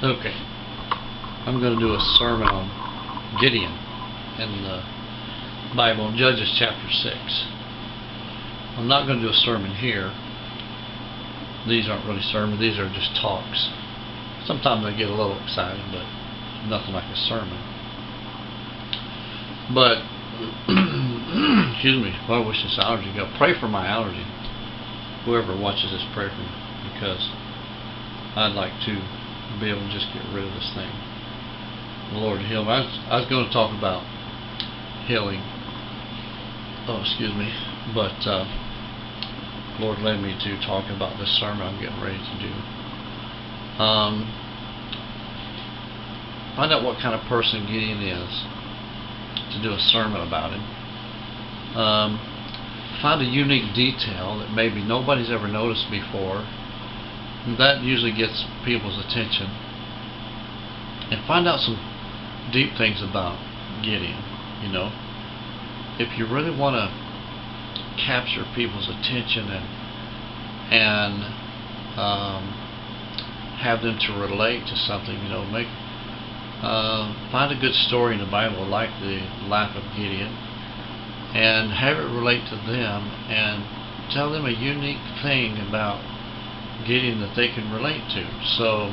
Okay, I'm going to do a sermon on Gideon in the Bible, Judges chapter 6. I'm not going to do a sermon here. These aren't really sermons, these are just talks. Sometimes I get a little excited, but nothing like a sermon. But, excuse me, I wish this allergy go. Pray for my allergy. Whoever watches this, pray for me, because I'd like to be able to just get rid of this thing. The Lord heal me. I was going to talk about healing. Oh, excuse me. But Lord led me to talk about this sermon I'm getting ready to do. Find out what kind of person Gideon is to do a sermon about him. Find a unique detail that maybe nobody's ever noticed before. That usually gets people's attention. And find out some deep things about Gideon. You know, if you really want to capture people's attention and have them to relate to something, you know, find a good story in the Bible like the life of Gideon and have it relate to them and tell them a unique thing about Gideon that they can relate to. So,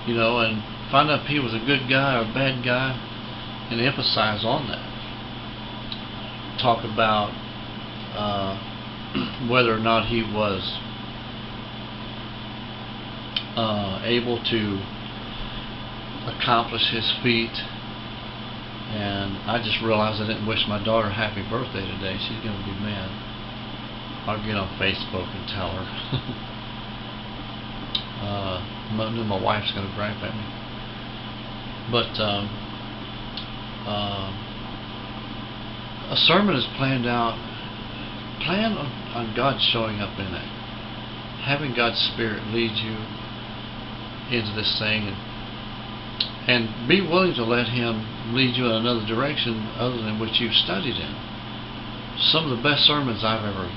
you know, and find out if he was a good guy or a bad guy and emphasize on that. Talk about whether or not he was able to accomplish his feat. And I just realized I didn't wish my daughter happy birthday today. She's going to be mad. I'll get on Facebook and tell her. My wife's going to gripe at me. But a sermon is planned out. Plan on God showing up in it. Having God's Spirit lead you into this thing, and be willing to let Him lead you in another direction other than which you've studied in. Some of the best sermons I've ever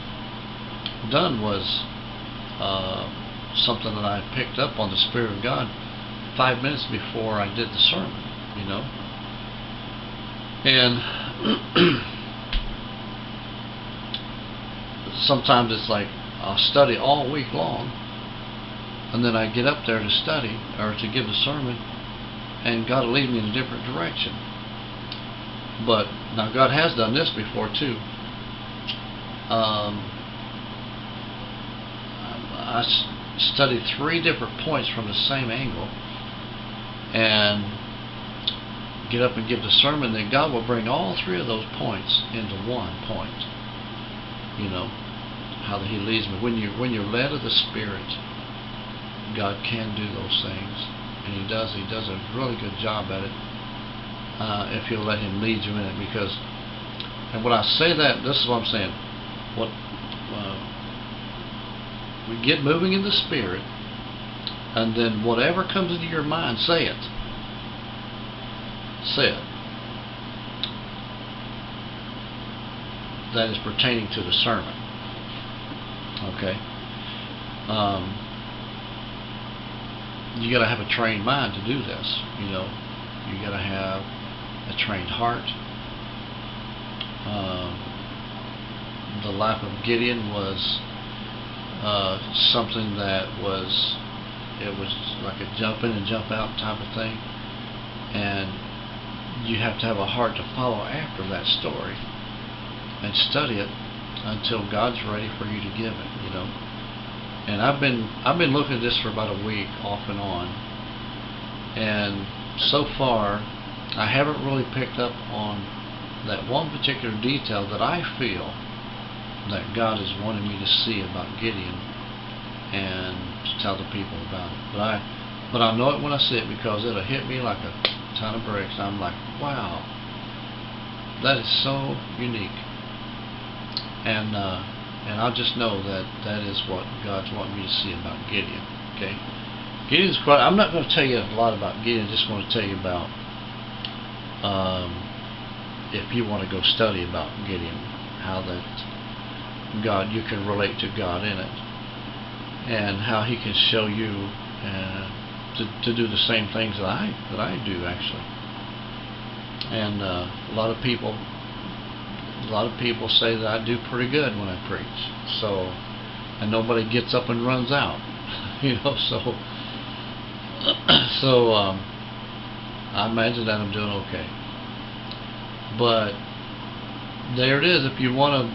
done was something that I picked up on the Spirit of God 5 minutes before I did the sermon, you know. And sometimes it's like I'll study all week long and then I get up there to study or to give the sermon and God will lead me in a different direction. But now God has done this before too. I studied 3 different points from the same angle and get up and give the sermon, then God will bring all 3 of those points into one point. You know, how He leads me. When you're led of the Spirit, God can do those things, and He does a really good job at it if you'll let Him lead you in it. Because, and when I say that, this is what I'm saying. We get moving in the Spirit, and then whatever comes into your mind, say it. Say it. That is pertaining to the sermon. Okay. You got to have a trained mind to do this. You know, you got to have a trained heart. The life of Gideon was something that was like a jump in and jump out type of thing, and you have to have a heart to follow after that story and study it until God's ready for you to give it, you know. And I've been looking at this for about a week off and on, and so far I haven't really picked up on that one particular detail that I feel that God is wanting me to see about Gideon and to tell the people about it. But I know it when I see it, because it'll hit me like a ton of bricks. I'm like, wow, that is so unique. And I'll just know that is what God's wanting me to see about Gideon. Okay, Gideon's quite. I'm not going to tell you a lot about Gideon. I just want to tell you about if you want to go study about Gideon, how that God, you can relate to God in it, and how He can show you to do the same things that I do actually. And a lot of people say that I do pretty good when I preach. So, and nobody gets up and runs out, you know. So I imagine that I'm doing okay. But there it is. If you want to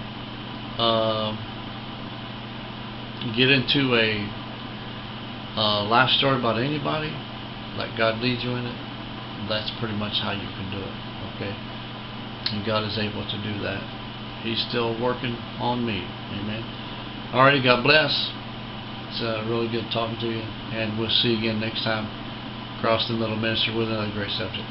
get into a life story about anybody, like God leads you in it, that's pretty much how you can do it. Okay, and God is able to do that. He's still working on me. Amen. Alrighty, God bless. It's really good talking to you, and we'll see you again next time. Cross the Middle Ministry with another great subject.